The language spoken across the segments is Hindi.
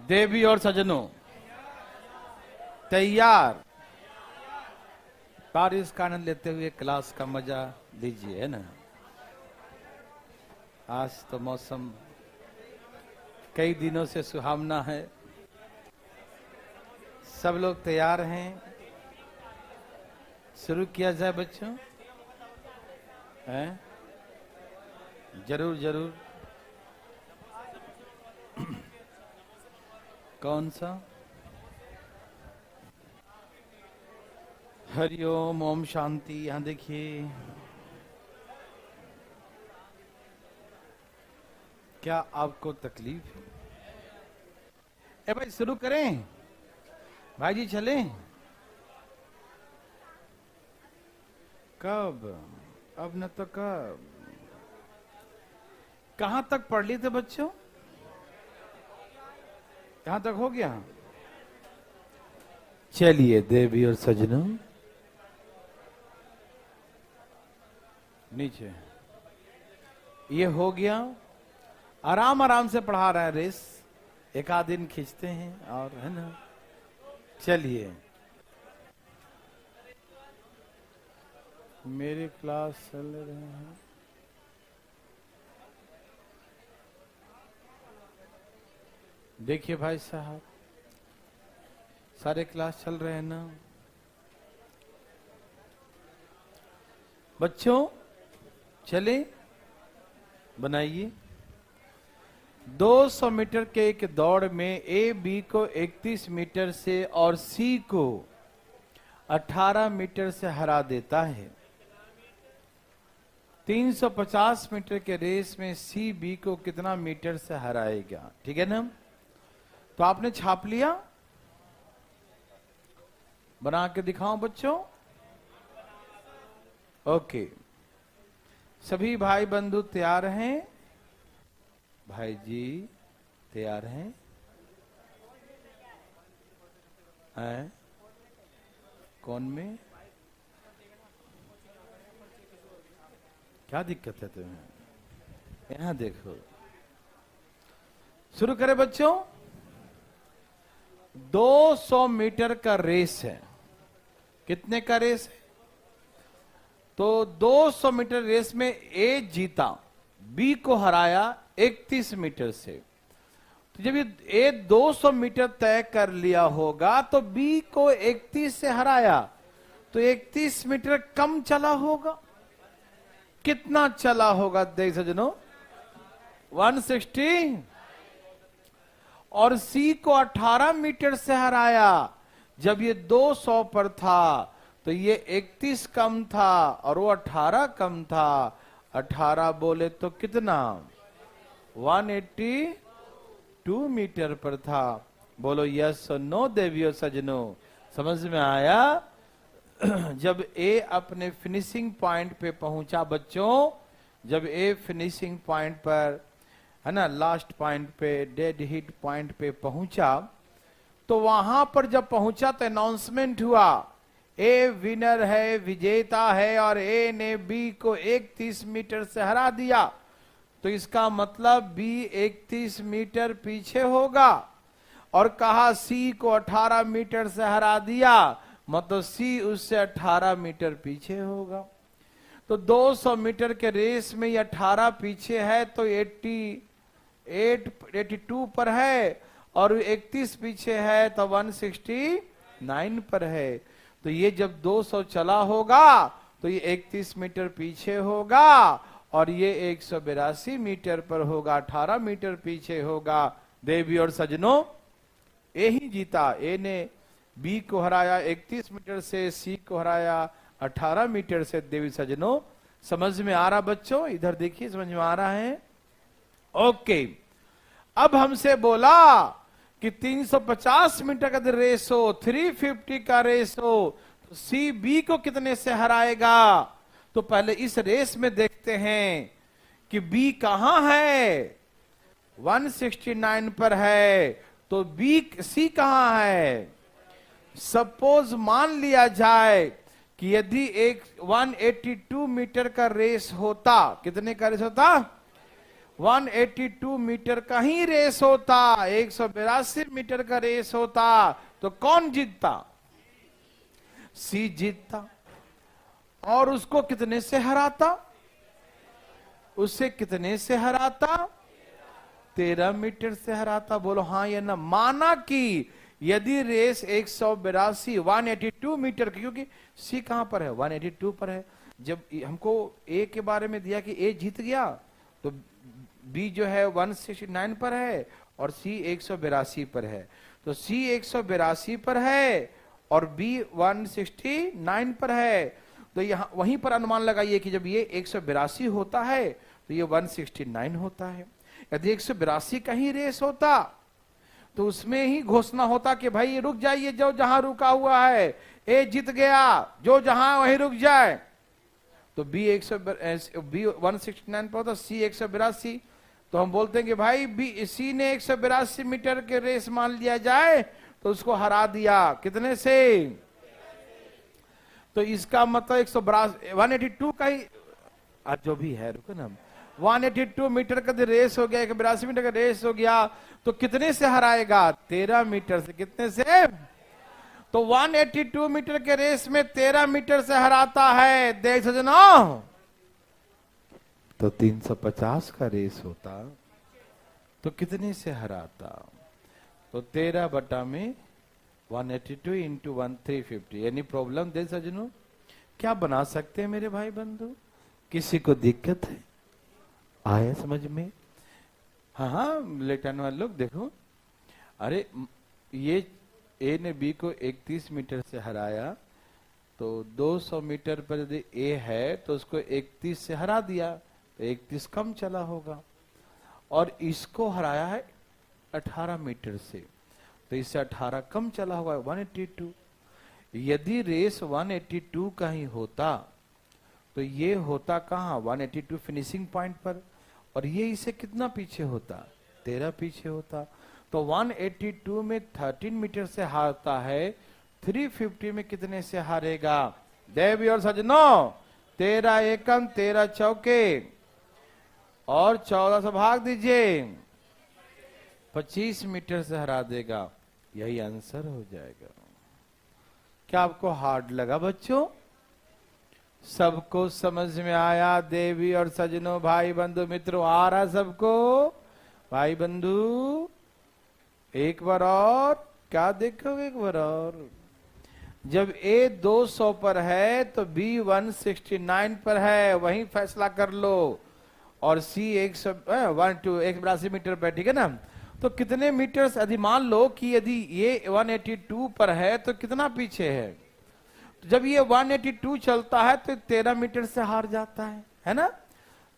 देवी और सजनों तैयार। बारिश का आनंद लेते हुए क्लास का मजा लीजिए, है ना। आज तो मौसम कई दिनों से सुहावना है। सब लोग तैयार हैं। शुरू किया जाए बच्चों? हैं? जरूर जरूर। कौन सा? हरिओम, ओम शांति। यहां देखिए, क्या आपको तकलीफ है? ए भाई शुरू करें? भाई जी चलें? कब? अब न तो कब? कहां तक पढ़ लिए थे बच्चों? कहां तक हो गया? चलिए देवी और सजनों, नीचे ये हो गया। आराम आराम से पढ़ा रहा है रेस, एक आध दिन खींचते हैं और, है ना। चलिए, मेरी क्लास चल रहे हैं। देखिए भाई साहब, सारे क्लास चल रहे हैं ना बच्चों? चले बनाइए। 200 मीटर के एक दौड़ में ए बी को 31 मीटर से और सी को 18 मीटर से हरा देता है। 350 मीटर के रेस में सी बी को कितना मीटर से हराएगा? ठीक है ना। तो आपने छाप लिया? बना के दिखाओ बच्चों। ओके, सभी भाई बंधु तैयार हैं? भाई जी तैयार हैं? हैं? कौन में? क्या दिक्कत है तुम्हें? यहां देखो। शुरू करें बच्चों। 200 मीटर का रेस है। कितने का रेस है? तो 200 मीटर रेस में ए जीता, बी को हराया 31 मीटर से। तो जब ये ए 200 मीटर तय कर लिया होगा तो बी को 31 से हराया, तो 31 मीटर कम चला होगा। कितना चला होगा देख सजनों? 160। और सी को 18 मीटर से हराया। जब ये 200 पर था तो ये 31 कम था और वो 18 कम था। 18 बोले तो कितना? 182 मीटर पर था। बोलो यस और नो देवियों सजनों, समझ में आया? जब ए अपने फिनिशिंग पॉइंट पे पहुंचा बच्चों, जब ए फिनिशिंग पॉइंट पर, है ना, लास्ट पॉइंट पे, डेड हिट पॉइंट पे पहुंचा, तो वहां पर जब पहुंचा तो अनाउंसमेंट हुआ, ए विनर है, विजेता है, और ए ने बी को 31 मीटर से हरा दिया। तो इसका मतलब बी 31 मीटर पीछे होगा। और कहा सी को 18 मीटर से हरा दिया, मतलब सी उससे 18 मीटर पीछे होगा। तो 200 मीटर के रेस में ये 18 पीछे है, तो 82 पर है, और 31 पीछे है तो 169 पर है। तो ये जब 200 चला होगा तो ये 31 मीटर पीछे होगा, और ये 182 मीटर पर होगा, 18 मीटर पीछे होगा। देवी और सजनों, ए ही जीता। ए ने बी को हराया 31 मीटर से, सी को हराया 18 मीटर से। देवी सजनों, समझ में आ रहा बच्चों? इधर देखिए, समझ में आ रहा है? ओके। अब हमसे बोला कि 350 मीटर का रेस हो, 350 का रेस हो, तो सी बी को कितने से हराएगा? तो पहले इस रेस में देखते हैं कि बी कहां है। 169 पर है, तो बी सी कहां है? सपोज मान लिया जाए कि यदि एक 182 मीटर का रेस होता, कितने का रेस होता? 182 मीटर का ही रेस होता, 182 मीटर का रेस होता, तो कौन जीतता? सी जीतता। और उसको कितने से हराता? उससे कितने से हराता? 13 मीटर से हराता। बोलो हाँ या ना। माना कि यदि रेस 182 मीटर की, क्योंकि सी कहां पर है? 182 पर है। जब हमको ए के बारे में दिया कि ए जीत गया, तो बी जो है 169 पर है और सी 182 पर है। तो सी 182 पर है और बी 169 पर है। तो यहां वहीं पर अनुमान लगाइए कि जब ये 182 होता है तो ये 169 होता है। यदि 182 का ही रेस होता तो उसमें ही घोषणा होता कि भाई रुक जाइए, जो जहां रुका हुआ है, ए जीत गया, जो जहां वहीं रुक जाए। तो बी 169 पर होता, सी 182। तो हम बोलते हैं कि भाई बी सी ने 182 मीटर के रेस मान लिया जाए तो उसको हरा दिया। कितने से? तो इसका मतलब 182 का ही, आज जो भी है, रुको ना, 182 मीटर का रेस हो गया, 182 मीटर का रेस हो गया, तो कितने से हराएगा? 13 मीटर से। कितने से? तो 182 मीटर के रेस में 13 मीटर से हराता है। देख सजना, तो 350 का रेस होता तो कितने से हराता? तो 13 बटा में 182 इंटू 1350। यानी प्रॉब्लम दे सजनों क्या बना सकते हैं मेरे भाई बंधु? किसी को दिक्कत है? आया समझ में? हाँ हाँ, लेटन वाले लोग देखो। अरे ये ए ने बी को 31 मीटर से हराया, तो 200 मीटर पर यदि ए है तो उसको 31 से हरा दिया, तो 31 कम चला होगा। और इसको हराया है 18 मीटर से, तो इससे 18 कम चला होगा, 182। यदि रेस 182 का ही होता तो ये होता कहाँ? 182 फिनिशिंग पॉइंट पर, और ये इसे कितना पीछे होता? 13 पीछे होता। तो 182 में 13 मीटर से हारता है, 350 में कितने से हारेगा? देवी और सजनों, 13 एकम 13 चौके और 14 से भाग दीजिए, 25 मीटर से हरा देगा। यही आंसर हो जाएगा। क्या आपको हार्ड लगा बच्चों? सबको समझ में आया? देवी और सजनों, भाई बंधु मित्रों, आ रहा सबको? भाई बंधु एक बार और क्या देखोगे? एक बार और। जब ए 200 पर है तो बी 169 पर है, वहीं फैसला कर लो। और सी 182 मीटर पर, ठीक है ना? तो कितने मीटर? यदि मान लो कि यदि ये 182 पर है तो कितना पीछे है? तो जब ये 182 चलता है तो 13 मीटर से हार जाता है ना?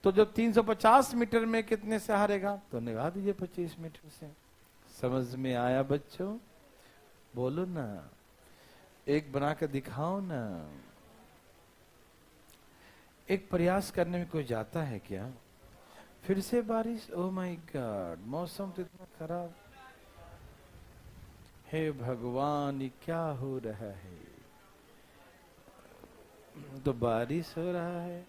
तो जब 350 मीटर में कितने से हारेगा? तो निभा दीजिए 25 मीटर से। समझ में आया बच्चों? बोलो ना, एक बना कर दिखाओ ना। एक प्रयास करने में कोई जाता है क्या? फिर से बारिश? ओ माय गॉड, मौसम तो इतना खराब। हे भगवान, ये क्या हो रहा है? तो बारिश हो रहा है।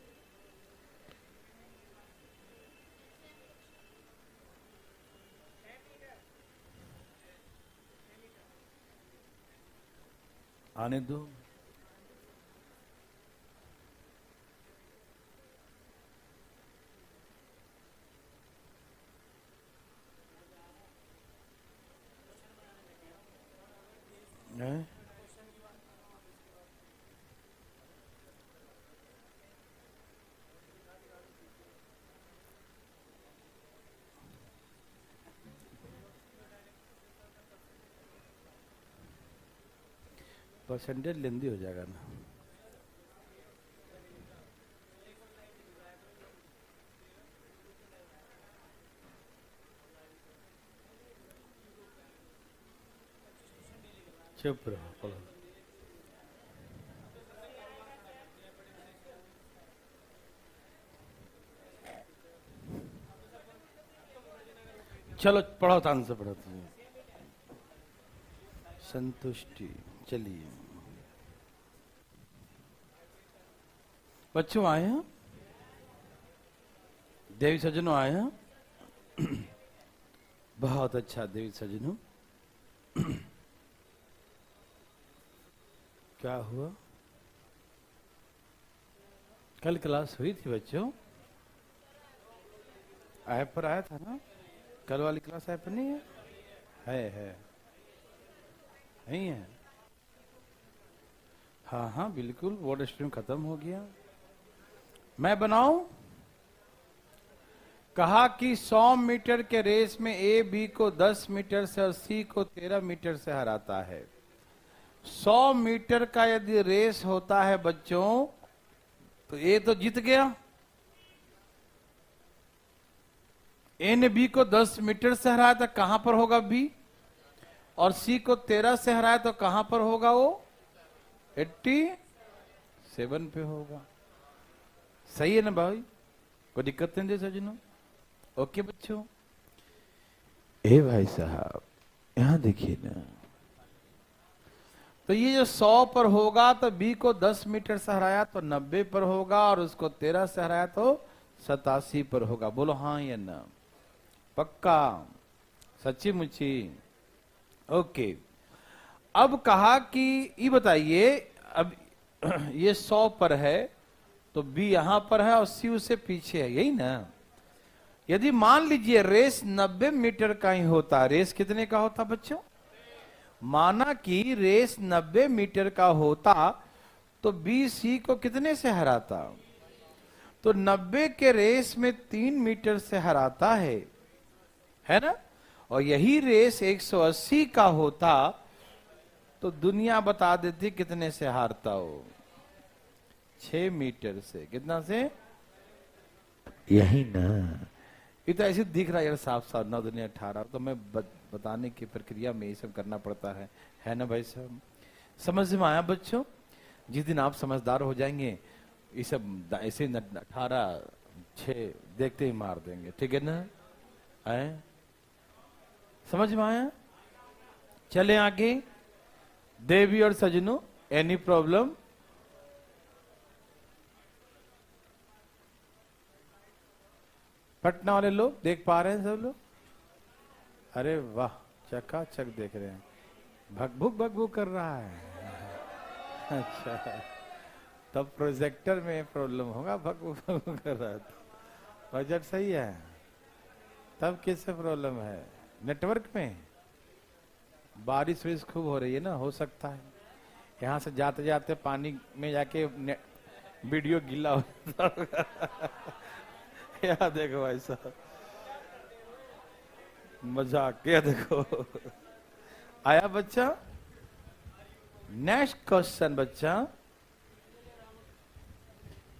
आने दो। परसेंटेज लेंदी हो जाएगा ना। चुप रहो, पढ़ो। चलो पढ़ो, तान से पढ़ो। संतुष्टि। चलिए बच्चों, आए हैं? देवी सज्जनों आए हैं? बहुत अच्छा देवी सजनों। क्या हुआ? कल क्लास हुई थी बच्चों? ऐप पर आया था ना? कल वाली क्लास ऐप पर नहीं है? है नहीं है? हाँ हाँ बिल्कुल, बोर्ड स्ट्रीम खत्म हो गया। मैं बनाऊं? कहा कि 100 मीटर के रेस में ए बी को 10 मीटर से और सी को 13 मीटर से हराता है। 100 मीटर का यदि रेस होता है बच्चों, तो ए तो जीत गया। ए ने बी को 10 मीटर से हराया था, कहां पर होगा बी? और सी को 13 से हराया तो कहां पर होगा वो? 87 पे होगा। सही है ना भाई? कोई दिक्कत नहीं दे सजनों? ओके बच्चों। ए भाई साहब यहां देखिए ना, तो ये जो 100 पर होगा तो बी को 10 मीटर से हराया तो 90 पर होगा, और उसको 13 से हराया तो 87 पर होगा। बोलो हाँ या ना? पक्का? सच्ची मुच्ची? ओके। अब कहा कि ये बताइए, अब ये 100 पर है तो बी यहां पर है और सी उससे पीछे है, यही ना? यदि मान लीजिए रेस 90 मीटर का ही होता, रेस कितने का होता बच्चों? माना कि रेस 90 मीटर का होता तो बी सी को कितने से हराता? तो 90 के रेस में 3 मीटर से हराता है ना? और यही रेस 180 का होता तो दुनिया बता देती कितने से हारता हो? 6 मीटर से। कितना से? यही ना? ये तो ऐसे दिख रहा है यार साफ साफ, 9 दुनिया 18, तो मैं बताने की प्रक्रिया में ये सब करना पड़ता है ना भाई साहब? समझ में आया बच्चों? जिस दिन आप समझदार हो जाएंगे ये सब ऐसे 18 6 देखते ही मार देंगे, ठीक है ना? आए? समझ में आया? चले आगे। देवी और सजनों, एनी प्रॉब्लम? पटना वाले लोग देख पा रहे हैं सब लोग? अरे वाह, चकाचक देख रहे हैं। भगभुक कर रहा है। अच्छा, तब प्रोजेक्टर में प्रॉब्लम होगा, भगभुक कर रहा है। प्रोजेक्ट सही है, तब किससे प्रॉब्लम है? नेटवर्क में? बारिश वारिश खूब हो रही है ना, हो सकता है यहां से जाते जाते पानी में जाके वीडियो गीला हो या देखो भाई साहब, मजाक क्या? देखो आया बच्चा? नेक्स्ट क्वेश्चन बच्चा।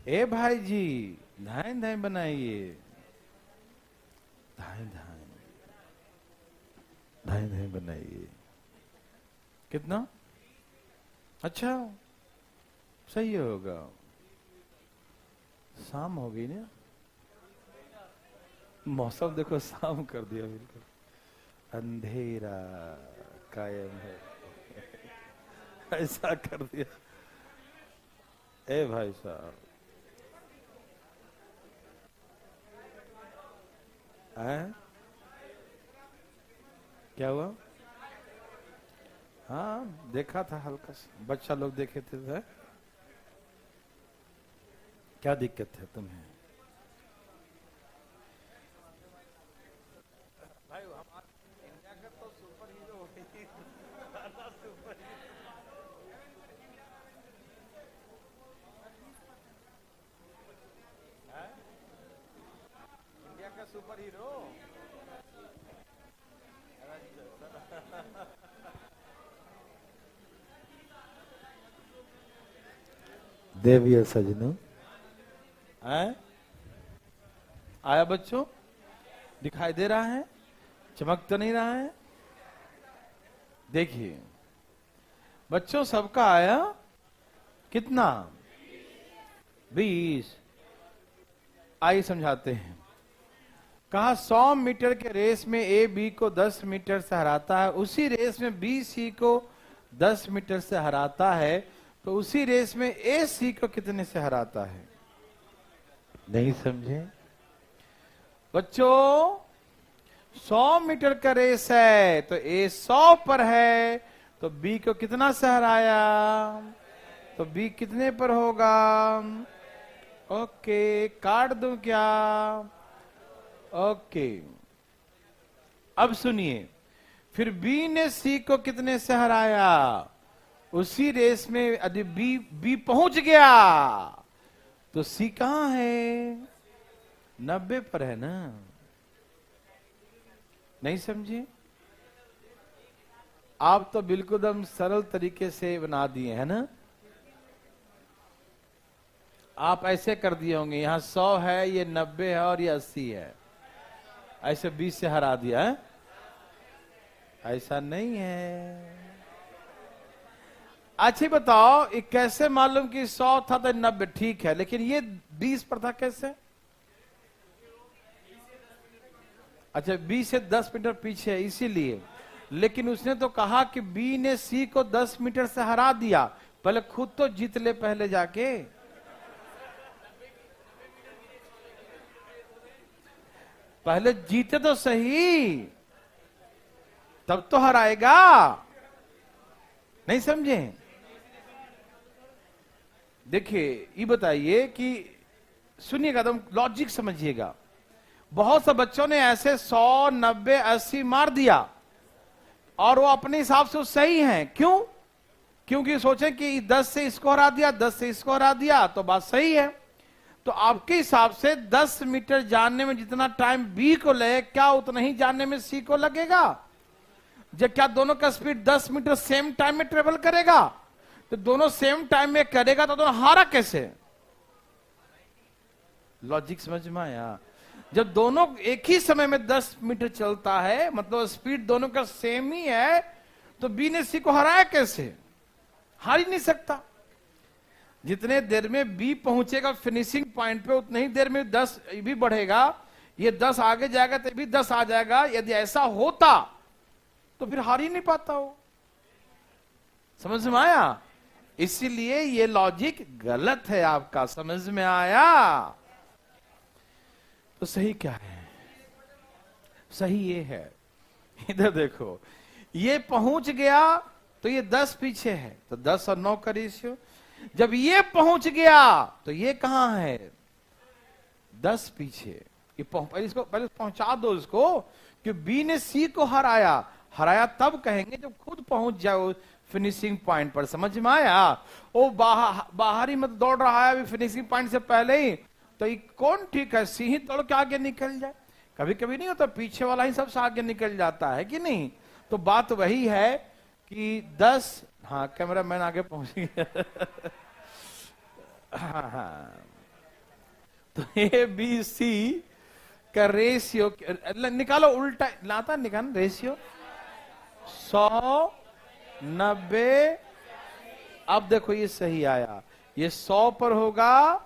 ए भाई जी, धाए धाए बनाइए, धाए धाए धाए धाए बनाइए। कितना? अच्छा सही होगा। शाम हो गई ना? मौसम देखो शाम कर दिया, बिल्कुल अंधेरा कायम है। ऐसा कर दिया। ए भाई साहब, क्या हुआ? हाँ देखा था हल्का सा, बच्चा लोग देखे थे। क्या दिक्कत है तुम्हें? भाई हमारे इंडिया का तो सुपर हीरो हो गई। सुपर इंडिया का सुपर हीरो। देवी सजनों, आया बच्चों? दिखाई दे रहा है? चमक तो नहीं रहा है? देखिए बच्चों, सबका आया कितना? 20। आइए समझाते हैं। कहा 100 मीटर के रेस में ए बी को 10 मीटर से हराता है, उसी रेस में बी सी को 10 मीटर से हराता है, तो उसी रेस में ए सी को कितने से हराता है? नहीं समझे बच्चों? 100 मीटर का रेस है, तो ए 100 पर है, तो बी को कितना से हराया, तो बी कितने पर होगा। ओके, काट दूं क्या। ओके, अब सुनिए, फिर बी ने सी को कितने से हराया, उसी रेस में यदि बी पहुंच गया तो सी कहां है, 90 पर है ना। नहीं समझे आप, तो बिल्कुल एकदम सरल तरीके से बना दिए है ना। आप ऐसे कर दिए होंगे, यहां 100 है, ये 90 है और ये 80 है, ऐसे 20 से हरा दिया है। ऐसा नहीं है। अच्छा बताओ, ये कैसे मालूम कि 100 था तो 90, ठीक है, लेकिन ये 20 पर था कैसे। अच्छा, बी से 10 मीटर पीछे है इसीलिए, लेकिन उसने तो कहा कि बी ने सी को 10 मीटर से हरा दिया, पहले खुद तो जीत ले पहले जाके। पहले जीते तो सही, तब तो हराएगा। नहीं समझे। देखिए, ये बताइए कि सुनिएगा, तुम लॉजिक समझिएगा। बहुत से बच्चों ने ऐसे 100, 90, 80 मार दिया और वो अपने हिसाब से सही हैं। क्यों? क्योंकि सोचे कि 10 से इसको हरा दिया, 10 से इसको हरा दिया तो बात सही है। तो आपके हिसाब से 10 मीटर जानने में जितना टाइम बी को लगे, क्या उतना ही जानने में सी को लगेगा। जब क्या दोनों का स्पीड 10 मीटर सेम टाइम में ट्रेवल करेगा, तो दोनों सेम टाइम में करेगा तो दोनों हारा कैसे। लॉजिक समझ में आया। जब दोनों एक ही समय में 10 मीटर चलता है, मतलब स्पीड दोनों का सेम ही है, तो बी ने सी को हराया कैसे, हार ही नहीं सकता। जितने देर में बी पहुंचेगा फिनिशिंग पॉइंट पे, उतनी ही देर में 10 भी बढ़ेगा, ये 10 आगे जाएगा तो भी 10 आ जाएगा। यदि ऐसा होता तो फिर हार ही नहीं पाता हो। समझ में आया। इसीलिए ये लॉजिक गलत है आपका। समझ में आया। तो सही क्या है, सही ये है, इधर देखो, ये पहुंच गया तो ये 10 पीछे है, तो 10 और 9 का रेशियो। जब ये पहुंच गया तो ये कहां है, 10 पीछे। ये इसको पहले पहुंचा दो इसको, कि बी ने सी को हराया। हराया तब कहेंगे जब खुद पहुंच जाओ फिनिशिंग पॉइंट पर। समझ में आया। वो बाहर ही मत दौड़ रहा है अभी फिनिशिंग पॉइंट से पहले ही, तो ये कौन ठीक है, सी ही दौड़ के आगे निकल जाए। कभी कभी नहीं होता, पीछे वाला ही सबसे आगे निकल जाता है कि नहीं। तो बात वही है कि 10, हाँ कैमरा मैन आगे पहुंच गया। हाँ, तो ए बी सी का रेशियो निकालो, उल्टा लाता निकाल रेशियो 100, 90। अब देखो ये सही आया, ये 100 पर होगा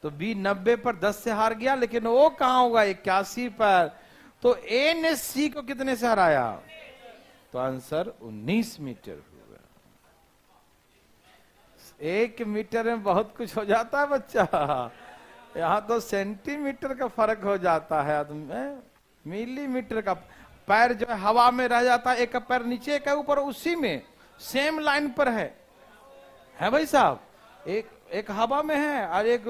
तो बी 90 पर 10 से हार गया, लेकिन वो कहां होगा 81 पर। तो ए ने सी को कितने से हराया, तो आंसर 19 मीटर होगा। 1 मीटर में बहुत कुछ हो जाता है बच्चा, यहां तो सेंटीमीटर का फर्क हो जाता है, मिलीमीटर का। पैर जो है हवा में रह जाता है, एक पैर नीचे एक ऊपर, उसी में सेम लाइन पर है भाई साहब। एक हवा में है और एक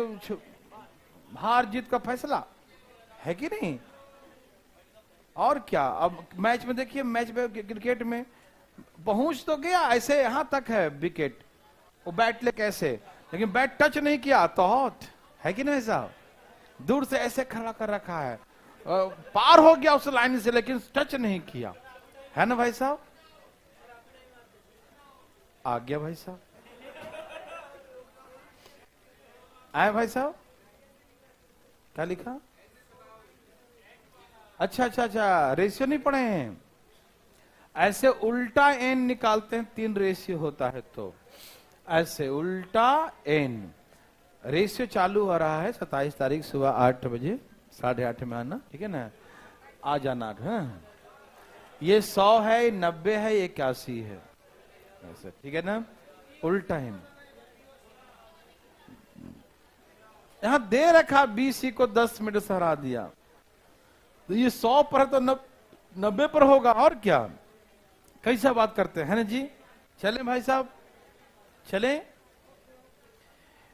हार जीत का फैसला है कि नहीं। और क्या, अब मैच में देखिए, मैच में क्रिकेट में पहुंच तो गया, ऐसे यहां तक है विकेट, वो बैट ले कैसे, लेकिन बैट टच नहीं किया तो आउट है कि नहीं साहब। दूर से ऐसे खड़ा कर रखा है, पार हो गया उस लाइन से, लेकिन टच नहीं किया, है ना भाई साहब। आ गया भाई साहब, आए भाई साहब, क्या लिखा। अच्छा, रेशियो नहीं पढ़े हैं। ऐसे उल्टा एन निकालते हैं, 3 रेशियो होता है, तो ऐसे उल्टा एन रेशियो चालू हो रहा है। 27 तारीख सुबह 8 बजे, 8:30 में आना, ठीक है ना, आ जाना। हाँ, ये 100 है, 90 है, 81 है, ऐसा ठीक है ना, उल्टा एन। यहां दे रखा बीसी को 10 मिनट से हरा दिया, तो ये 100 पर है तो 90 पर होगा और क्या। कैसा बात करते हैं ना जी। चले भाई साहब चले।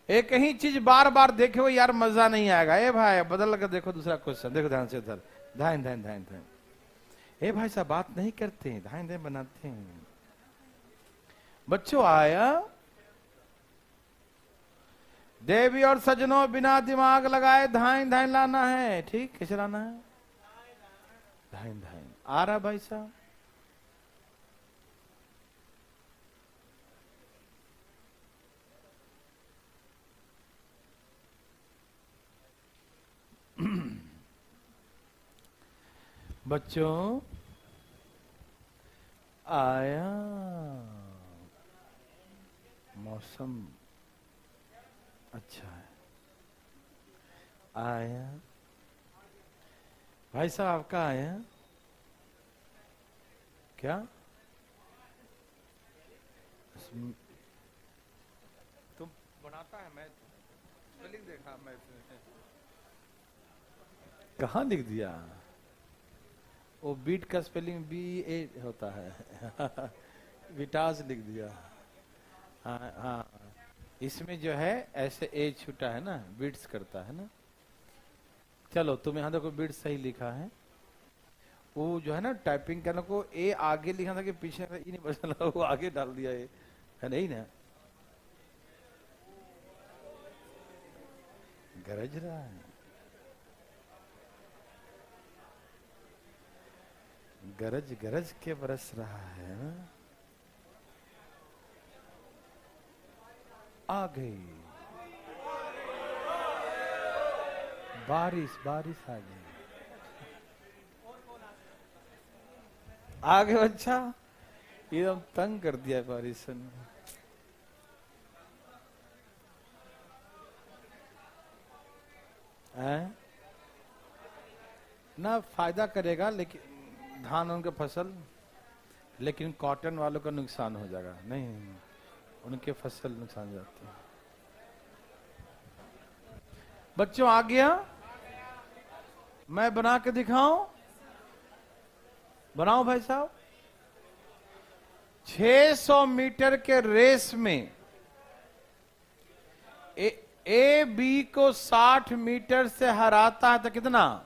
एक ही चीज बार बार देखे हो यार मजा नहीं आएगा। ए भाई बदल कर देखो दूसरा क्वेश्चन, देखो ध्यान से इधर। ध्यान ध्यान ध्यान ध्यान। ए भाई साहब बात नहीं करते, ध्यान ध्यान बनाते हैं। बच्चों आया देवी और सजनों, बिना दिमाग लगाए धाइन धाइन लाना है। ठीक कैसे लाना है? धाइन धाइन आ रहा भाई साहब। बच्चों आया मौसम अच्छा है। आया भाई साहब आपका आया क्या? तुम बनाता है, मैं स्पेलिंग देखा, मैं कहाँ लिख दिया? वो बीट का स्पेलिंग BA होता है। विटास लिख दिया। हाँ हाँ, इसमें जो है ऐसे ए छूटा है ना, बीट्स करता है ना। चलो तुम यहाँ देखो बीट सही लिखा है। वो जो है ना टाइपिंग करने को ए आगे लिखा था कि पीछे था, नहीं बचा, वो आगे डाल दिया है नहीं ना। गरज रहा है, गरज गरज के बरस रहा है ना। आ गई बारिश, बारिश आ गई। आगे बच्चा एकदम तंग कर दिया बारिश ने। ना फायदा करेगा लेकिन धान उनके फसल, लेकिन कॉटन वालों का नुकसान हो जाएगा। नहीं उनके फसल नुकसान जाते हैं। बच्चों आ गया? मैं बना के दिखाऊं? बनाओ भाई साहब। 600 मीटर के रेस में ए बी को 60 मीटर से हराता है तो कितना?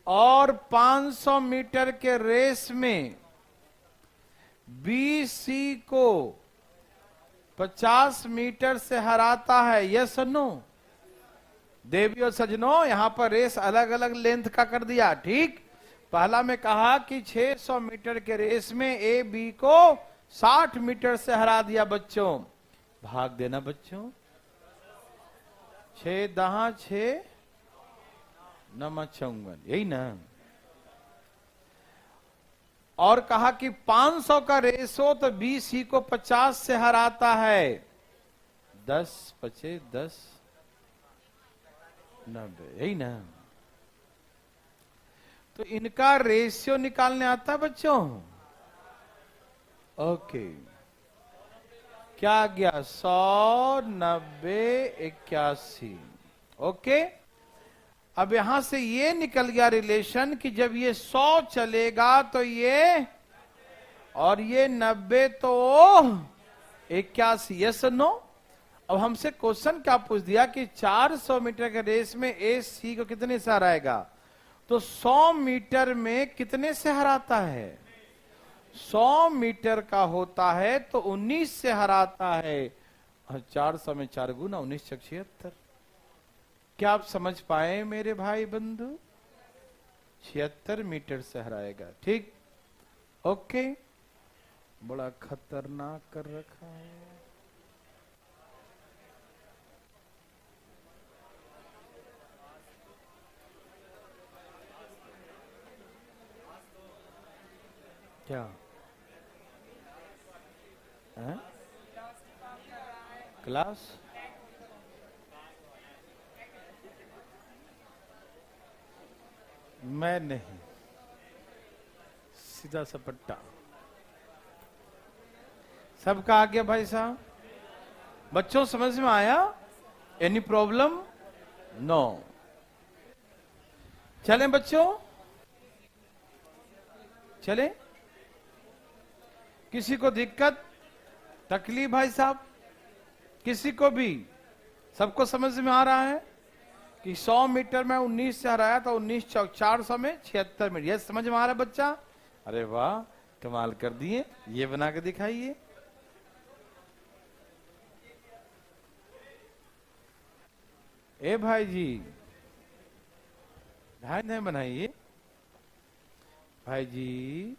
और 500 मीटर के रेस में बी सी को 50 मीटर से हराता है। यस और नो? देवी और सजनों यहां पर रेस अलग अलग लेंथ का कर दिया। ठीक, पहला में कहा कि 600 मीटर के रेस में ए बी को 60 मीटर से हरा दिया। बच्चों भाग देना बच्चों। 6 दहा 6 नमा 54, यही ना। और कहा कि 500 का रेस हो तो बी सी को 50 से हराता है। 10 25 10 90, यही ना। तो इनका रेशियो निकालने आता है बच्चों? ओके, क्या गया? 100 90 81। ओके, अब यहां से ये निकल गया रिलेशन कि जब ये 100 चलेगा तो ये, और ये 90 तो 81। Yes no? अब हमसे क्वेश्चन क्या पूछ दिया कि 400 मीटर के रेस में ए सी को कितने से हराएगा? तो 100 मीटर में कितने से हराता है? 100 मीटर का होता है तो 19 से हराता है। और 400 में 4 गुना 19 × 76। क्या आप समझ पाए मेरे भाई बंधु? 76 मीटर से हराएगा। ठीक, ओके। बड़ा खतरनाक कर रखा है। क्या है? क्लास मैं नहीं, सीधा सपट्टा। सबका आ गया भाई साहब? बच्चों समझ में आया? Any problem? नो। चलें बच्चों, चले? किसी को दिक्कत तकलीफ भाई साहब? किसी को भी? सबको समझ में आ रहा है कि 100 मीटर में 19 से हराया तो 19 चौक 400 में 76 मिनट। ये समझ में आ रहा है बच्चा? अरे वाह, कमाल कर दिए। ये बना के दिखाइए। ए भाई जी, ध्यान नहीं बनाइए भाई जी।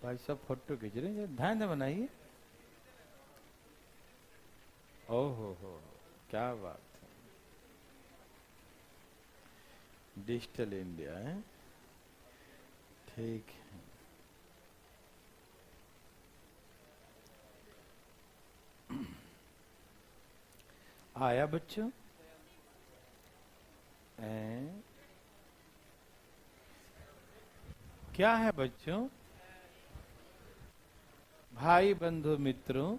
भाई सब फोटो खींच रहे हैं, ध्यान नहीं बनाइए। ओहो हो, क्या बात है। डिजिटल इंडिया है, ठीक है। आया बच्चों? क्या है बच्चों? भाई बंधु मित्रों,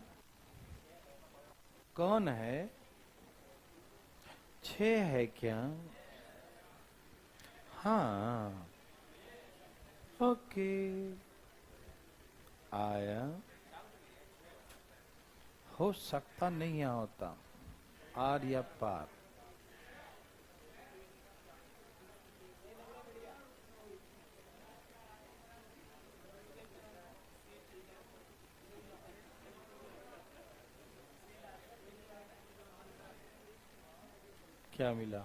कौन है? 6 है क्या? हाँ, ओके। आया, हो सकता नहीं होता, आर या पार। क्या मिला?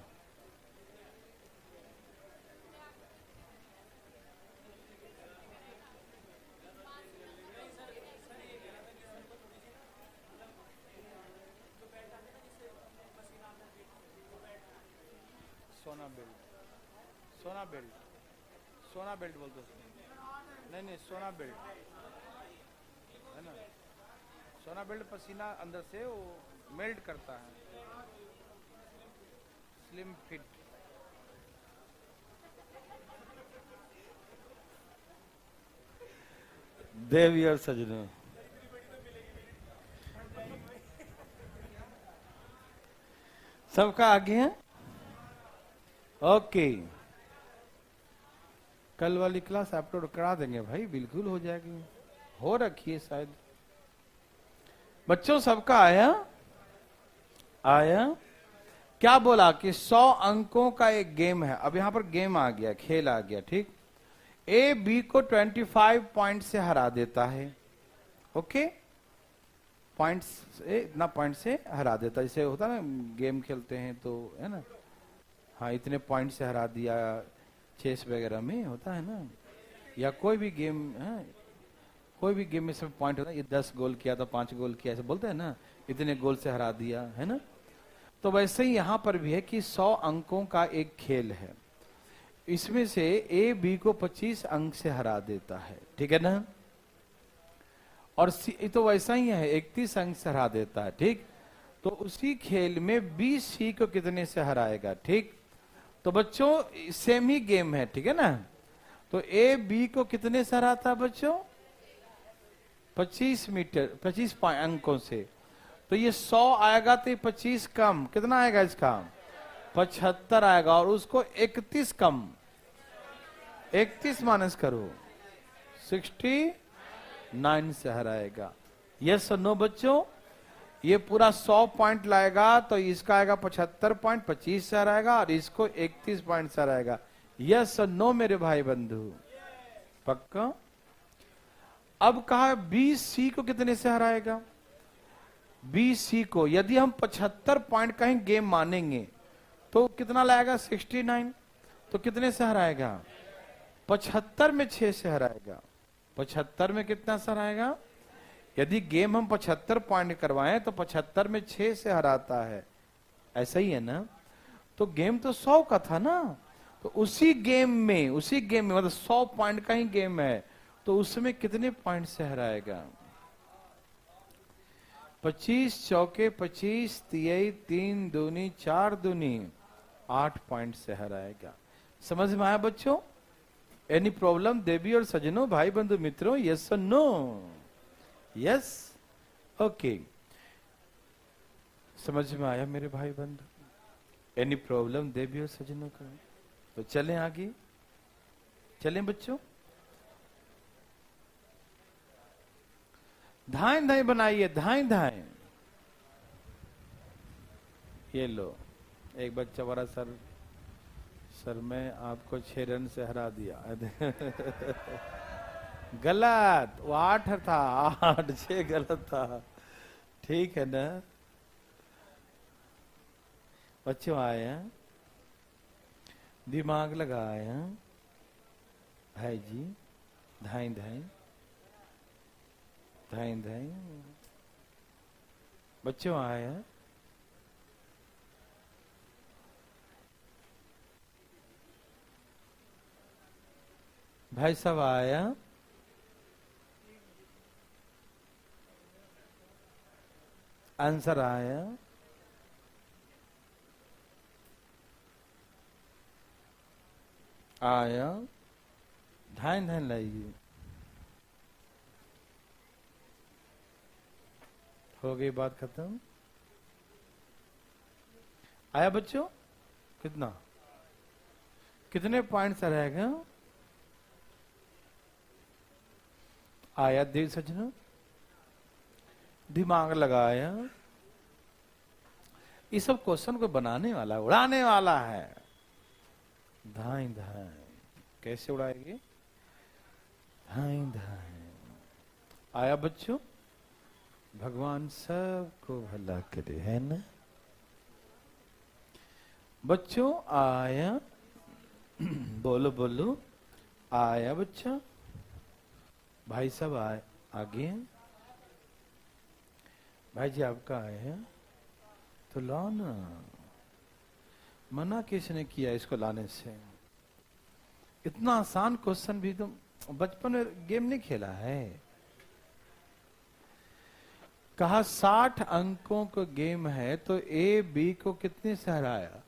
सोना बेल्ट, सोना बेल्ट, सोना बेल्ट बोल दो। नहीं, सोना बेल्ट है ना। सोना बेल्ट पसीना अंदर से वो मेल्ट करता है। Slim fit. देवी और सजनों, सबका आगे है? ओके, कल वाली क्लास अपलोड करा देंगे भाई, बिल्कुल हो जाएगी। हो रखी है शायद। बच्चों सबका आया? आया? क्या बोला कि 100 अंकों का एक गेम है। अब यहां पर गेम आ गया, खेल आ गया, ठीक। ए बी को 25 पॉइंट से हरा देता है। ओके, पॉइंट्स से, इतना पॉइंट से हरा देता है। जैसे होता है ना, गेम खेलते हैं तो, है ना। हाँ, इतने पॉइंट से हरा दिया, चेस वगैरह में होता है ना, या कोई भी गेम है, कोई भी गेम में सब पॉइंट होता है। ये 10 गोल किया तो 5 गोल किया, ऐसे बोलते हैं ना, इतने गोल से हरा दिया, है ना। तो वैसे ही यहां पर भी है कि 100 अंकों का एक खेल है। इसमें से ए बी को 25 अंक से हरा देता है, ठीक है ना। और सी तो वैसा ही है, 31 अंक से हरा देता है, ठीक। तो उसी खेल में बी सी को कितने से हराएगा, ठीक। तो बच्चों सेम ही गेम है, ठीक है ना। तो ए बी को कितने से हराता है बच्चों? 25 मीटर, 25 अंकों से। तो ये 100 आएगा तो ये 25 कम, कितना आएगा इसका? 75 आएगा। और उसको 31 कम, 31 माइनस करो, 69 से हराएगा। यस और नो बच्चों? ये पूरा 100 पॉइंट लाएगा तो इसका आएगा 75 पॉइंट, 25 से हराएगा, और इसको 31 पॉइंट से हराएगा। यस और नो मेरे भाई बंधु? पक्का? अब कहा बी सी को कितने से हराएगा? बी सी को यदि हम 75 पॉइंट का ही गेम मानेंगे तो कितना लाएगा? 69। तो कितने से हराएगा? 75 में 6 से हराएगा। 75 में कितना से हराएगा? यदि गेम हम 75 पॉइंट करवाएं तो 75 में 6 से हराता है, ऐसा ही है ना। तो गेम तो 100 का था ना, तो उसी गेम में मतलब 100 पॉइंट का ही गेम है, तो उसमें कितने पॉइंट से हराएगा? 25 चौके 25, 3 दूनी 4 दूनी 8 पॉइंट से हराएगा। समझ में आया बच्चों? एनी प्रॉब्लम देवी और सजनों, भाई बंधु मित्रों? यस और नो? Yes, okay. समझ में आया मेरे भाई बंधु? एनी प्रॉब्लम देवी और सजनों का? तो चलें आगे। चलें बच्चों, धाएं धाएं बनाइए, धाएं धाएं। ये लो, एक बच्चा बड़ा सर, सर मैं आपको 6 रन से हरा दिया। गलत, वो 8 था, 8, 6 गलत था। ठीक है ना बच्चों, आए हैं, दिमाग लगाए हैं भाई जी, धाएं धाएं धाएं धाएं। बच्चों आए हैं, भाई साहब आया, आंसर आया, आया, धाएं धाएं लाइए। हो गई बात खत्म। आया बच्चों, कितना, कितने पॉइंट से रहेगा? आया देव सज्जनों, दिमाग लगाया। इस सब क्वेश्चन को बनाने वाला, उड़ाने वाला है। धाएं धाएं कैसे उड़ाएंगे? धाएं धाएं। आया बच्चों, भगवान सबको भला करे, है ना बच्चों? आया, बोलो बोलो, आया बच्चा। भाई साहब आए, आगे हैं भाई जी, आपका आए हैं तो लाओ ना। मना किसने किया इसको लाने से? इतना आसान क्वेश्चन भी तुम बचपन में गेम नहीं खेला है? कहा 60 अंकों को गेम है, तो ए बी को कितने से हराया?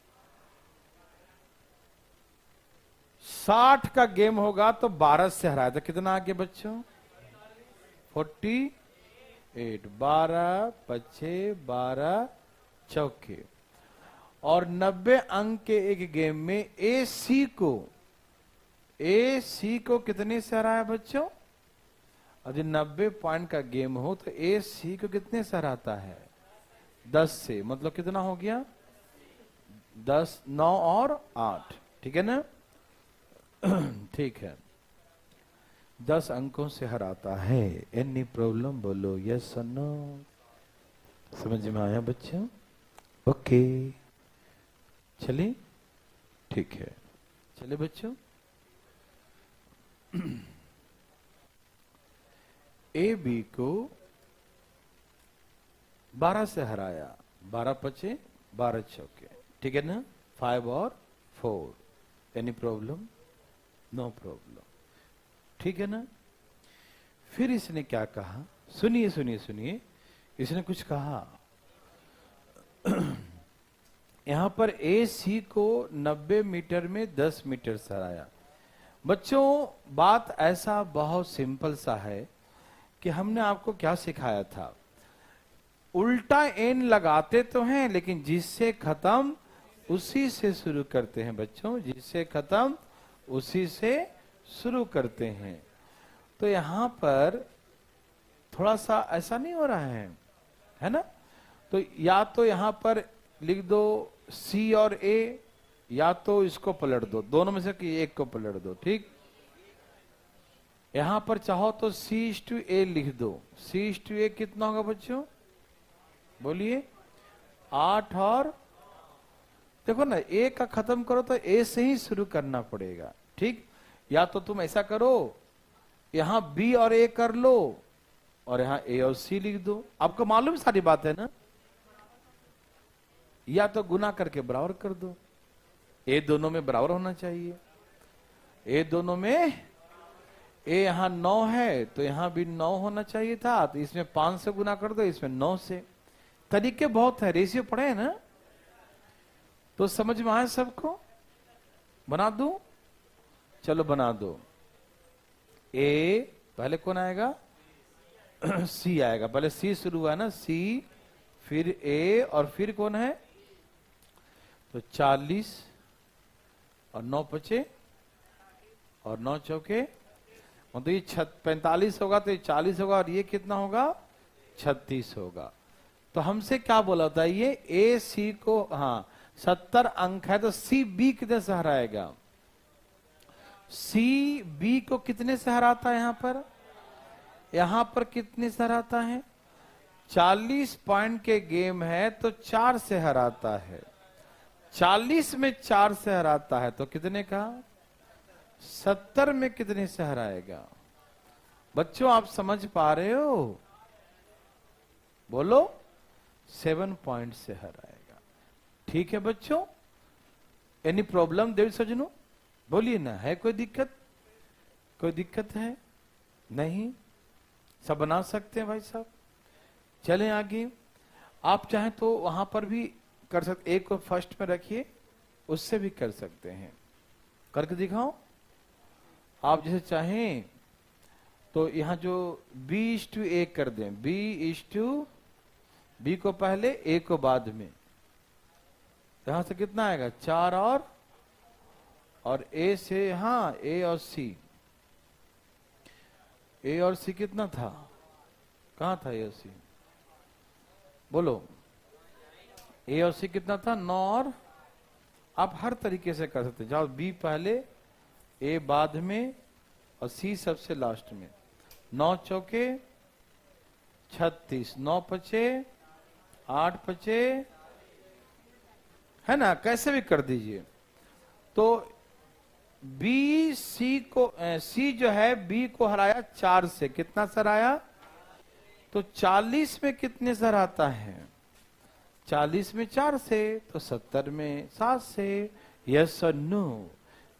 60 का गेम होगा तो 12 से हराया था। कितना आगे बच्चों? 48। 12 पचे 12 चौके। और 90 अंक के एक गेम में ए सी को कितने से हराया बच्चों? यदि 90 पॉइंट का गेम हो तो ए सी को कितने से हराता है? 10 से। मतलब कितना हो गया? 10, 9 और 8। ठीक है ना? ठीक है, 10 अंकों से हराता है। एनी प्रॉब्लम बोलो, यस और नो। समझ में आया बच्चों? ओके, चलिए ठीक है, चलिए बच्चों। ए बी को 12 से हराया, 12 पचे 12 चौके। ठीक है ना? 5 और 4। Any problem? No problem. ठीक है ना? फिर इसने क्या कहा? सुनिए सुनिए सुनिए, इसने कुछ कहा। यहां पर ए सी को 90 मीटर में 10 मीटर से हराया। बच्चों बात ऐसा बहुत सिंपल सा है कि हमने आपको क्या सिखाया था? उल्टा एन लगाते तो हैं, लेकिन जिससे खत्म उसी से शुरू करते हैं बच्चों, जिससे खत्म उसी से शुरू करते हैं। तो यहां पर थोड़ा सा ऐसा नहीं हो रहा है ना? तो या तो यहां पर लिख दो सी और ए, या तो इसको पलट दो, दोनों में से एक को पलट दो। ठीक, यहां पर चाहो तो C/A लिख दो। C/A कितना होगा बच्चों? बोलिए। 8 और देखो ना, ए का खत्म करो तो ए से ही शुरू करना पड़ेगा। ठीक, या तो तुम ऐसा करो, यहां बी और ए कर लो और यहां ए और सी लिख दो। आपको मालूम सारी बात है ना? या तो गुना करके बराबर कर दो। ए दोनों में बराबर होना चाहिए। ए दोनों में, ए यहां 9 है तो यहां भी 9 होना चाहिए था, तो इसमें 5 से गुना कर दो, इसमें 9 से। तरीके बहुत है, रेशियो पढ़े है ना? तो समझ में आया सबको? बना दूं? चलो बना दो। ए पहले कौन आएगा? सी आएगा। पहले सी शुरू हुआ ना, सी, फिर ए और फिर कौन है? तो 40 और 9 पचे और 9 चौके, तो ये 45 होगा, तो ये 40 होगा, और ये कितना होगा 36 होगा। तो हमसे क्या बोला था, ये ए सी को, हाँ 70 अंक है, तो सी बी कितने से हराएगा, सी बी को कितने से हराता है, यहां पर कितने से हराता है, 40 पॉइंट के गेम है तो 4 से हराता है, 40 में 4 से हराता है, तो कितने का 70 में कितने से हराएगा। बच्चों आप समझ पा रहे हो, बोलो 7 पॉइंट से हराएगा। ठीक है बच्चों, एनी प्रॉब्लम देव सजनों, बोलिए ना, है कोई दिक्कत, कोई दिक्कत है नहीं, सब बना सकते हैं भाई साहब। चलें आगे, आप चाहें तो वहां पर भी कर सकते, एक को फर्स्ट में रखिए, उससे भी कर सकते हैं, करके दिखाओ आप जैसे चाहें। तो यहां जो B:A कर दें, B को पहले A को बाद में, यहां से कितना आएगा 4 और A से, हाँ A और C कितना था, कहां था A और C, बोलो A और C कितना था 9, और आप हर तरीके से कर सकते, जाओ B पहले A बाद में और C सबसे लास्ट में, 9 चौके 36, 9 पचे 8 पचे, है ना, कैसे भी कर दीजिए। तो C जो है B को हराया 4 से, कितना से हराया, तो 40 में कितने से हराता है, 40 में 4 से, तो 70 में 7 से। यस और नो,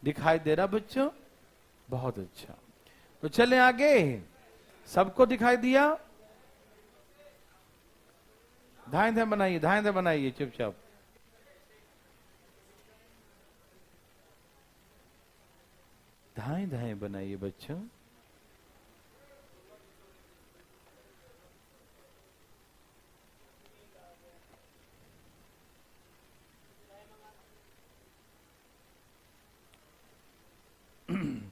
दिखाई दे रहा बच्चों, बहुत अच्छा। तो चलें आगे, सबको दिखाई दिया, धाए बनाइए चुपचाप, धाए बनाइए बच्चों।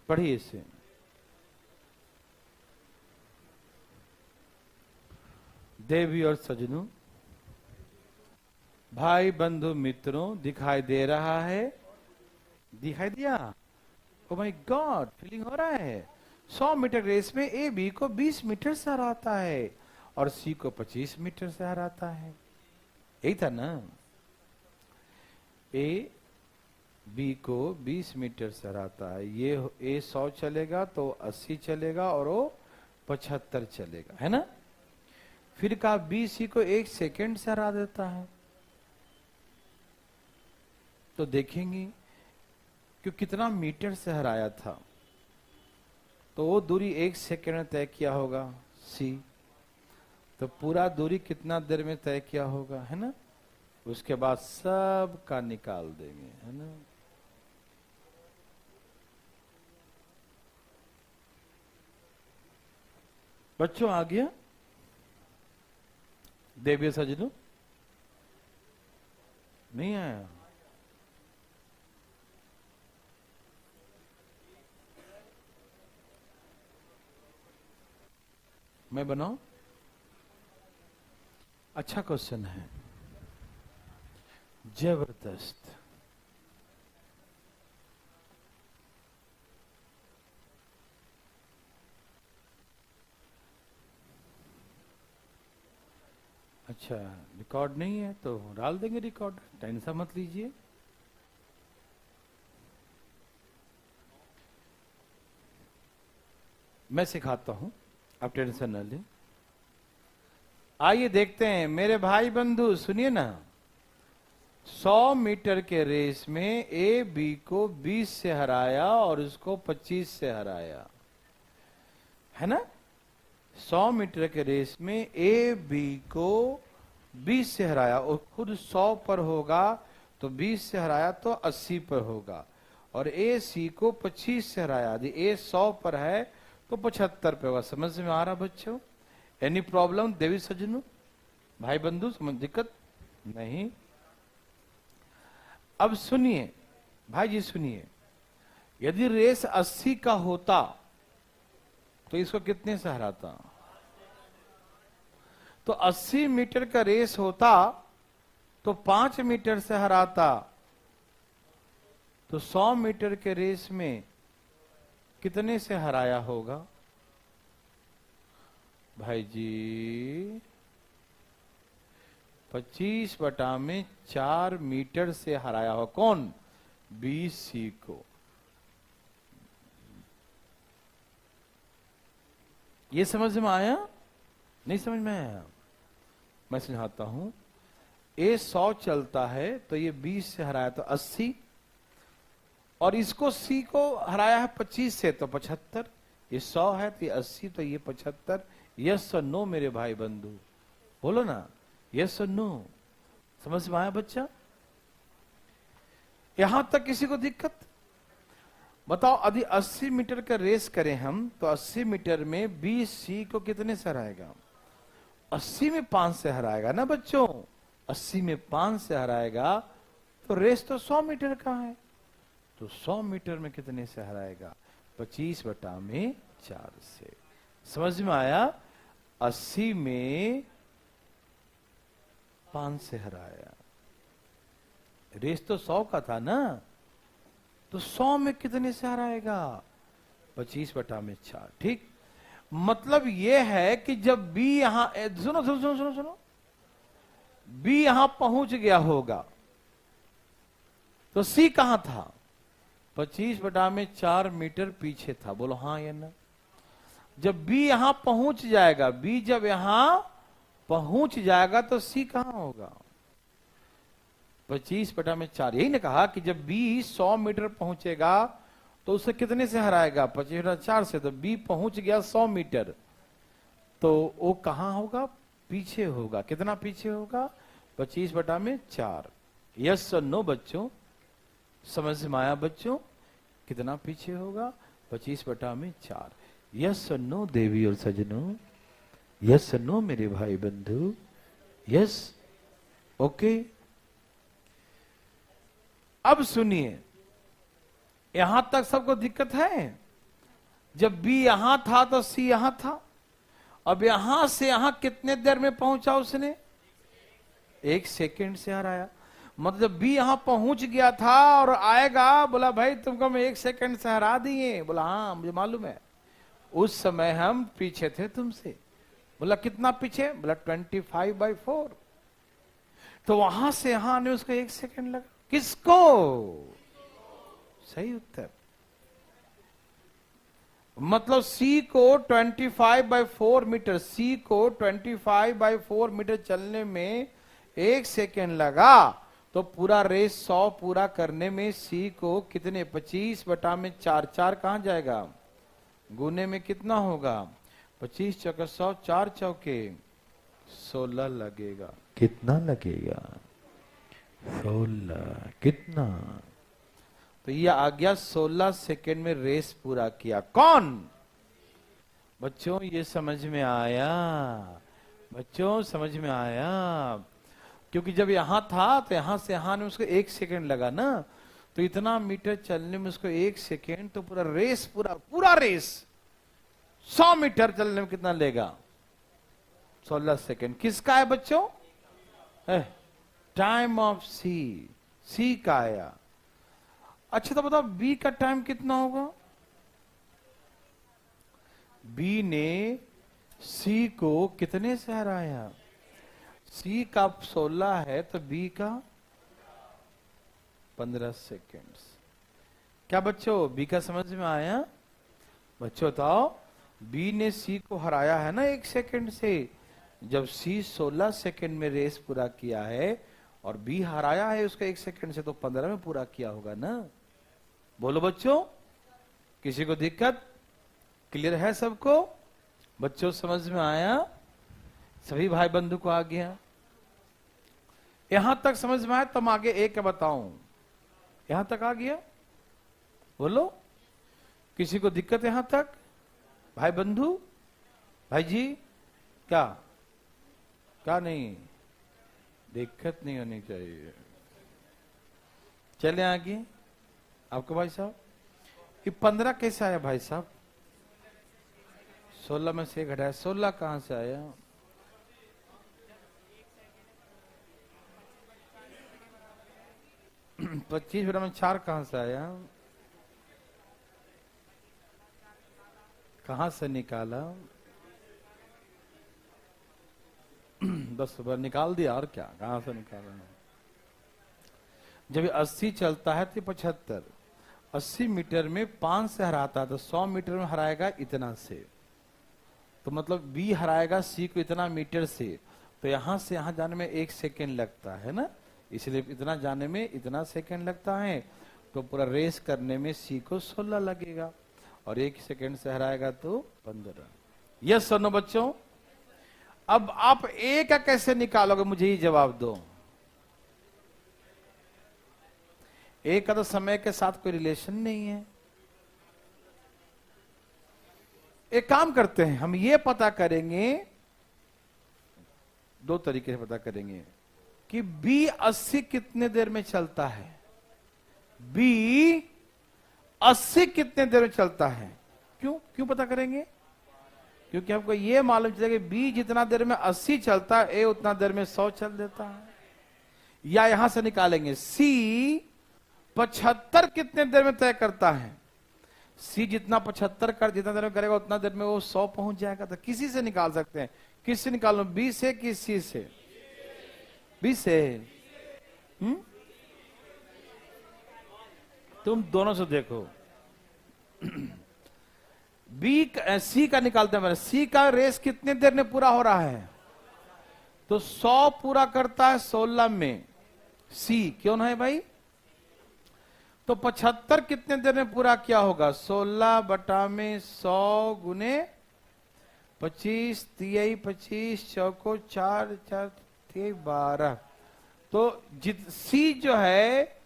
पढ़िए इसे, देवी और सजनों, भाई बंधु मित्रों, दिखाई दे रहा है, दिखाई दिया, ओ माय गॉड, फीलिंग हो रहा है। 100 मीटर रेस में ए बी को 20 मीटर से हराता है और सी को 25 मीटर से हराता है, यही था ना, ए बी को 20 मीटर से हराता है, ये ए 100 चलेगा तो 80 चलेगा और वो 75 चलेगा, है ना। फिर कहा बी सी को 1 सेकेंड से हरा देता है, तो देखेंगे कि कितना मीटर से हराया था, तो वो दूरी 1 सेकेंड में तय किया होगा सी, तो पूरा दूरी कितना देर में तय किया होगा, है ना। उसके बाद सब का निकाल देंगे, है ना। बच्चों आ गया, देविय सजनों, नहीं आया, मैं बनाऊं, अच्छा क्वेश्चन है, जबरदस्त। अच्छा, रिकॉर्ड नहीं है तो डाल देंगे रिकॉर्ड, टेंशन मत लीजिए। मैं सिखाता हूं, आप टेंशन न लें। आइए देखते हैं मेरे भाई बंधु, सुनिए ना, 100 मीटर के रेस में ए बी को 20 से हराया और उसको 25 से हराया, है ना। 100 मीटर के रेस में ए बी को 20 से हराया और खुद 100 पर होगा, तो 20 से हराया तो 80 पर होगा, और ए सी को 25 से हराया, यदि ए 100 पर है तो 75 पे होगा। समझ में आ रहा बच्चों, एनी प्रॉब्लम देवी सज्जनों, भाई बंधु, समझ दिक्कत नहीं। अब सुनिए भाई जी, सुनिए, यदि रेस 80 का होता तो इसको कितने से हराता? तो 80 मीटर का रेस होता तो 5 मीटर से हराता। तो 100 मीटर के रेस में कितने से हराया होगा भाई जी? 25/4 मीटर से हराया हो। कौन? BC को। ये समझ में आया? नहीं समझ में आया? मैं समझाता हूं। A 100 चलता है तो ये 20 से हराया तो 80, और इसको C को हराया है 25 से तो 75। ये 100 है तो ये 80, तो ये 75। यस और नो मेरे भाई बंधु, बोलो ना यस और नो। समझ में आया बच्चा? यहां तक किसी को दिक्कत? बताओ, यदि 80 मीटर का रेस करें हम तो 80 मीटर में BC को कितने से हराएगा? 80 में 5 से हराएगा ना बच्चों। 80 में 5 से हराएगा तो रेस तो 100 मीटर का है, तो 100 मीटर में कितने से हराएगा? 25/4 से। समझ में आया? 80 में 5 से हराया। रेस तो 100 का था ना, तो 100 में कितने से हराएगा? 25/4। ठीक। मतलब यह है कि जब B यहां, सुनो सुनो सुनो सुनो सुनो, B यहां पहुंच गया होगा तो C कहां था? 25/4 मीटर पीछे था। बोलो हाँ या ना? जब B यहां पहुंच जाएगा, B जब यहां पहुंच जाएगा तो C कहां होगा? 25/4। यही ने कहा कि जब B 100 मीटर पहुंचेगा तो उसे कितने से हराएगा? 25/4 से। तो B पहुंच गया 100 मीटर, तो वो कहां होगा? पीछे होगा। कितना पीछे होगा? 25/4। यस और नो बच्चों? समझ में आया बच्चों? कितना पीछे होगा? 25/4। यस और नो देवी और सजनों? यस और नो मेरे भाई बंधु? Yes, okay. अब सुनिए, यहां तक सबको दिक्कत है? जब B यहां था तो C यहां था। अब यहां से यहां कितने देर में पहुंचा उसने? 1 सेकंड से हराया। मतलब B यहां पहुंच गया था और आएगा, बोला भाई तुमको मैं 1 सेकंड से हरा दिए। बोला हाँ मुझे मालूम है, उस समय हम पीछे थे तुमसे। बोला कितना पीछे? बोला 25/4। तो वहां से यहां आने उसको 1 सेकंड लगा। किसको? सही उत्तर। मतलब C को 25/4 मीटर, C को 25/4 मीटर चलने में 1 सेकेंड लगा, तो पूरा रेस 100 पूरा करने में C को कितने? 25/4। 4 कहां जाएगा? गुने में कितना होगा? 25 चौके 100, 4 चौके 16 लगेगा। कितना लगेगा? 16। कितना? तो ये आ गया 16 सेकेंड में रेस पूरा किया। कौन? बच्चों ये समझ में आया? बच्चों समझ में आया? क्योंकि जब यहां था तो यहां से यहां ने उसको 1 सेकेंड लगा ना, तो इतना मीटर चलने में उसको 1 सेकेंड, तो पूरा रेस, पूरा रेस 100 मीटर चलने में कितना लेगा? 16 सेकेंड। किसका है बच्चों? टाइम ऑफ सी का आया। अच्छा तो बताओ B का टाइम कितना होगा? B ने C को कितने से हराया? C का 16 है तो B का 15 सेकेंड्स। क्या बच्चों B का समझ में आया? बच्चों बताओ, B ने C को हराया है ना 1 सेकेंड से। जब C 16 सेकेंड में रेस पूरा किया है और B हराया है उसका 1 सेकेंड से, तो 15 में पूरा किया होगा ना। बोलो बच्चों, किसी को दिक्कत? क्लियर है सबको? बच्चों समझ में आया? सभी भाई बंधु को आ गया? यहां तक समझ में आया? तुम आगे एक बताऊं। यहां तक आ गया? बोलो, किसी को दिक्कत यहां तक? भाई बंधु, भाई जी, क्या क्या नहीं? दिक्कत नहीं होनी चाहिए। चले आगे। आपको भाई साहब ये 15 कैसे आया भाई साहब? 16 में से 1 घटाया, 16 कहां से आया? पच्चीस में 4 कहां से आया? कहां से निकाला? बस निकाल दिया, और क्या, कहां से निकाला? जब 80 चलता है तो 75, 80 मीटर में 5 से हराता है तो 100 मीटर में हराएगा इतना से, तो मतलब बी हराएगा सी को इतना मीटर से, तो यहां से यहां जाने में 1 सेकेंड लगता है ना, इसलिए इतना जाने में इतना सेकेंड लगता है, तो पूरा रेस करने में सी को 16 लगेगा, और 1 सेकेंड से हराएगा तो 15। यस और नो बच्चों? अब आप ए का कैसे निकालोगे, मुझे ही जवाब दो। ए का तो समय के साथ कोई रिलेशन नहीं है। एक काम करते हैं, हम ये पता करेंगे, 2 तरीके से पता करेंगे कि बी 80 कितने देर में चलता है। बी 80 कितने देर में चलता है? क्यों पता करेंगे? क्योंकि हमको ये मालूम चलेगा कि बी जितना देर में 80 चलता है, ए उतना देर में 100 चल देता है। या यहां से निकालेंगे सी 75 कितने देर में तय करता है। सी जितना 75 कर जितना देर में करेगा उतना देर में वो 100 पहुंच जाएगा। तो किसी से निकाल सकते हैं। किससे निकालो? बी से कि सी से? बी से। तुम दोनों से देखो। बी सी का निकालते हैं। सी का रेस कितने देर में पूरा हो रहा है? तो 100 पूरा करता है 16 में सी, क्यों ना है भाई? तो 75 कितने देर में पूरा किया होगा? 16 बटा में 100 गुने 25, 23, 25 चौको 4, 4 12। तो सी जो है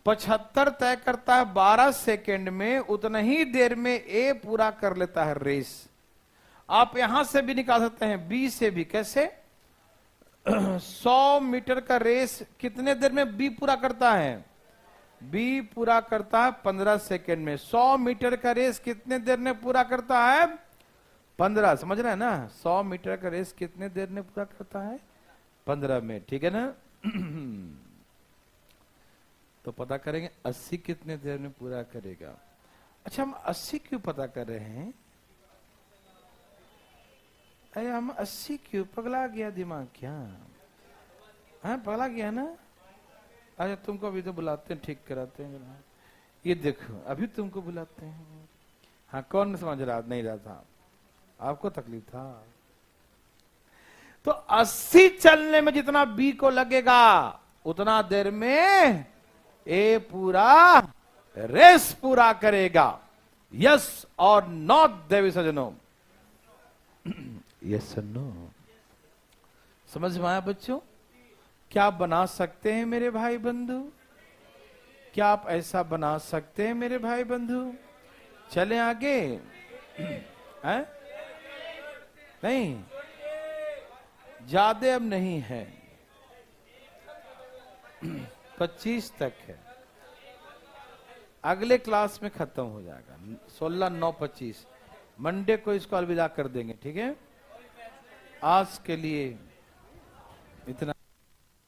75 तय करता है 12 सेकेंड में, उतना ही देर में ए पूरा कर लेता है रेस। आप यहां से भी निकाल सकते हैं, बी से भी। कैसे? 100 मीटर का रेस कितने देर में बी पूरा करता है? बी पूरा करता है 15 सेकेंड में। 100 मीटर का रेस कितने देर में पूरा करता है? 15। समझ रहे हैं ना? 100 मीटर का रेस कितने देर में पूरा करता है? 15 में। ठीक है ना? तो पता करेंगे 80 कितने देर में पूरा करेगा। अच्छा, हम 80 क्यों पता कर रहे हैं? अरे हम 80 क्यों? पगला गया दिमाग क्या? हाँ, पगला गया ना? अच्छा, तुमको अभी तो बुलाते हैं, ठीक कराते हैं। ये देखो, अभी तुमको बुलाते हैं। हाँ, कौन समझ रहा नहीं रहा था? आपको तकलीफ था। तो 80 चलने में जितना बी को लगेगा उतना देर में ए पूरा रेस पूरा करेगा। यस और नो देवी सजनों? यस और नो? समझ में आया बच्चों? क्या बना सकते हैं मेरे भाई बंधु? क्या आप ऐसा बना सकते हैं मेरे भाई बंधु? चलें आगे? हैं? नहीं, ज्यादा अब नहीं है, 25 तक है। अगले क्लास में खत्म हो जाएगा। 16/9/25 मंडे को इसको अलविदा कर देंगे। ठीक है? आज के लिए इतना।